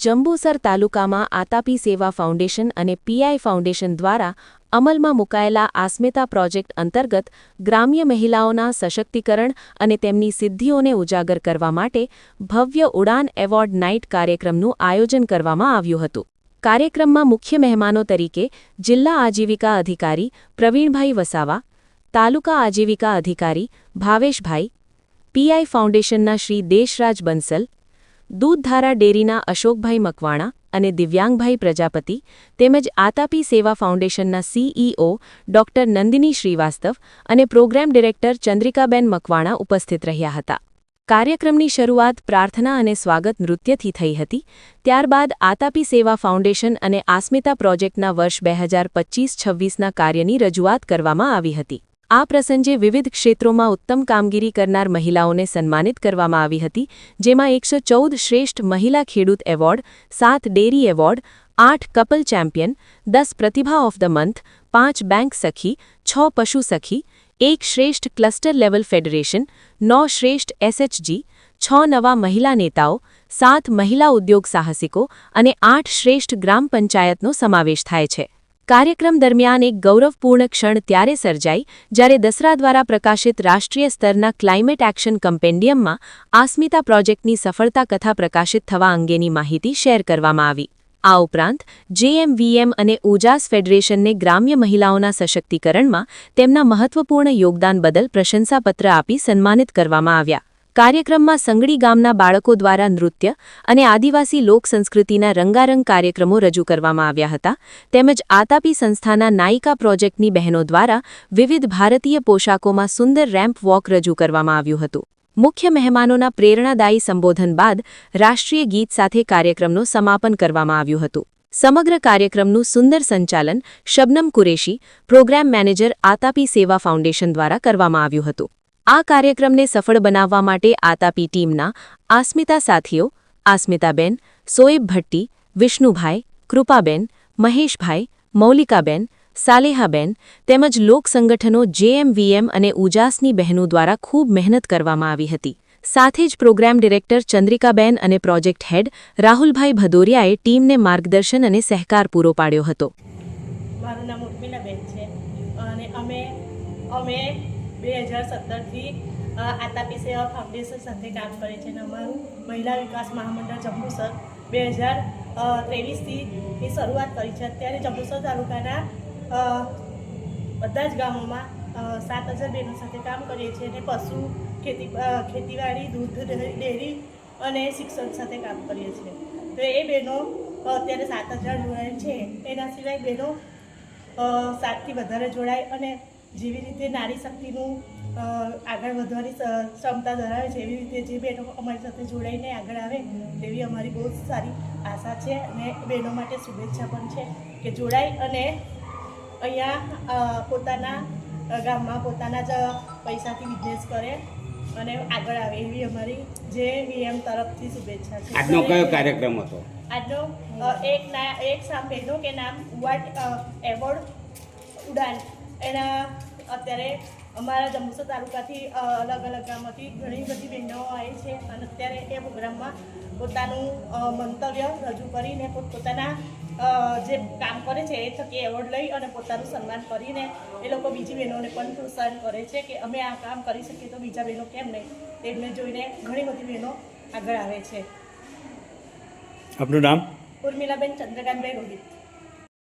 જંબુસર તાલુકામાં આતાપી સેવા ફાઉન્ડેશન અને પીઆઈ ફાઉન્ડેશન દ્વારા અમલમાં મુકાયેલા આસ્મિતા પ્રોજેક્ટ અંતર્ગત ગ્રામ્ય મહિલાઓના સશક્તિકરણ અને તેમની સિદ્ધિઓને ઉજાગર કરવા માટે ભવ્ય ઉડાન એવોર્ડ નાઇટ કાર્યક્રમનું આયોજન કરવામાં આવ્યું હતું. કાર્યક્રમમાં મુખ્ય મહેમાનો તરીકે જિલ્લા આજીવિકા અધિકારી પ્રવીણભાઈ વસાવા, તાલુકા આજીવિકા અધિકારી ભાવેશભાઈ, પીઆઈ ફાઉન્ડેશનના શ્રી દેશરાજ બંસલ, દૂધધારા ડેરીના અશોકભાઈ મકવાણા અને દિવ્યાંગભાઈ પ્રજાપતિ તેમજ આતાપી સેવા ફાઉન્ડેશનના સીઈઓ ડોક્ટર નંદિની શ્રીવાસ્તવ અને પ્રોગ્રામ ડિરેક્ટર ચંદ્રિકાબેન મકવાણા ઉપસ્થિત રહ્યા હતા. કાર્યક્રમની શરૂઆત પ્રાર્થના અને સ્વાગત નૃત્યથી થઈ હતી. ત્યારબાદ આતાપી સેવા ફાઉન્ડેશન અને આસ્મિતા પ્રોજેક્ટના વર્ષ 2025-26ના કાર્યની રજૂઆત કરવામાં આવી હતી. આ પ્રસંગે વિવિધ ક્ષેત્રોમાં ઉત્તમ કામગીરી કરનાર મહિલાઓને સન્માનિત કરવામાં આવી હતી, જેમાં 114 શ્રેષ્ઠ મહિલા ખેડૂત award, 7 dairy award, 8 couple champion, 10 Pratibha of the month, 5 bank સખી, 6 પશુ સખી, 1 શ્રેષ્ઠ ક્લસ્ટર લેવલ ફેડરેશન, 9 શ્રેષ્ઠ એસએચજી, 6 નવા મહિલા નેતાઓ, 7 મહિલા ઉદ્યોગ સાહસિકો અને 8 શ્રેષ્ઠ ગ્રામ પંચાયતનો સમાવેશ થાય છે. કાર્યક્રમ દરમિયાન એક ગૌરવપૂર્ણ ક્ષણ ત્યારે સર્જાઈ જ્યારે દસરા દ્વારા પ્રકાશિત રાષ્ટ્રીય સ્તરના ક્લાઇમેટ એક્શન કમ્પેન્ડિયમમાં આસ્મિતા પ્રોજેક્ટની સફળતા કથા પ્રકાશિત થવા અંગેની માહિતી શેર કરવામાં આવી. આ ઉપરાંત જેએમવીએમ અને ઉજાસ ફેડરેશનને ગ્રામ્ય મહિલાઓના સશક્તિકરણમાં તેમના મહત્વપૂર્ણ યોગદાન બદલ પ્રશંસાપત્ર આપી સન્માનિત કરવામાં આવ્યા. કાર્યક્રમમાં સંગડી ગામના બાળકો દ્વારા નૃત્ય અને આદિવાસી લોકસંસ્કૃતિના રંગારંગ કાર્યક્રમો રજૂ કરવામાં આવ્યા હતા, તેમજ આતાપી સંસ્થાના નાયિકા પ્રોજેક્ટની બહેનો દ્વારા વિવિધ ભારતીય પોશાકોમાં સુંદર રેમ્પ વોક રજૂ કરવામાં આવ્યું હતું. મુખ્ય મહેમાનોના પ્રેરણાદાયી સંબોધન બાદ રાષ્ટ્રીય ગીત સાથે કાર્યક્રમનું સમાપન કરવામાં આવ્યું હતું. સમગ્ર કાર્યક્રમનું સુંદર સંચાલન શબનમ કુરેશી, પ્રોગ્રામ મેનેજર આતાપી સેવા ફાઉન્ડેશન દ્વારા કરવામાં આવ્યું હતું. આ કાર્યક્રમને સફળ બનાવવા માટે આતાપી ટીમના આસ્મિતા સાથીઓ આસ્મિતાબેન, સોએબ ભટ્ટી, વિષ્ણુભાઈ, કૃપાબેન, મહેશભાઈ, મૌલિકાબેન, સાલેહાબેન તેમજ લોક સંગઠનો જેએમવીએમ અને ઉજાસની બહેનો દ્વારા ખૂબ મહેનત કરવામાં આવી હતી. સાથે જ પ્રોગ્રામ ડિરેક્ટર ચંદ્રિકાબેન અને પ્રોજેક્ટ હેડ રાહુલભાઈ ભદોરિયાએ ટીમને માર્ગદર્શન અને સહકાર પૂરો પાડ્યો હતો. મારું નામ ઉર્મિલાબેન છે અને અમે 2017થી આતાપી સેવા ફાઉન્ડેશન સાથે કામ કરે છે અને અમારું મહિલા વિકાસ મહામંડળ જંબુસર 2023થી ની શરૂઆત કરી છે. અત્યારે જંબુસર તાલુકાના બધા જ ગામોમાં 7000 બહેનો સાથે કામ કરીએ છીએ અને પશુ ખેતીવાડી, દૂધ ડેરી અને શિક્ષણ સાથે કામ કરીએ છીએ. તો એ બહેનો અત્યારે 7000 જોડાય છે. એના સિવાય બહેનો 7થી વધારે જોડાય અને જેવી રીતે નારી શક્તિનું આગળ વધવાની ક્ષમતા ધરાવે છે, એવી રીતે જે બહેનો અમારી સાથે જોડાઈને આગળ આવે તેવી અમારી બહુ સારી આશા છે અને બહેનો માટે શુભેચ્છા પણ છે કે જોડાય અને અહીંયા પોતાના ગામમાં પોતાના જ પૈસાથી બિઝનેસ કરે અને આગળ આવે એવી અમારી જે વીએમ તરફથી શુભેચ્છા છે. આજનો કયો કાર્યક્રમ હતો? આજનો એક બહેનો કે નામ એવોર્ડ ઉડાન એના અત્યારે અમારા જંબુસર તાલુકાથી અલગ અલગ ગામોથી ઘણી બધી બહેનો આવી છે અને અત્યારે એ પ્રોગ્રામમાં પોતાનું મંતવ્ય રજૂ કરીને પોતાના જે કામ કરે છે એ થકી એવોર્ડ લઈ અને પોતાનું સન્માન કરીને એ લોકો બીજી બહેનોને પણ પ્રોત્સાહન કરે છે કે અમે આ કામ કરી શકીએ તો બીજા બહેનો કેમ નહીં, તેમને જોઈને ઘણી બધી બહેનો આગળ આવે છે. આપનું નામ? ઉર્મિલાબેન ચંદ્રકાંતભાઈ રોહિત.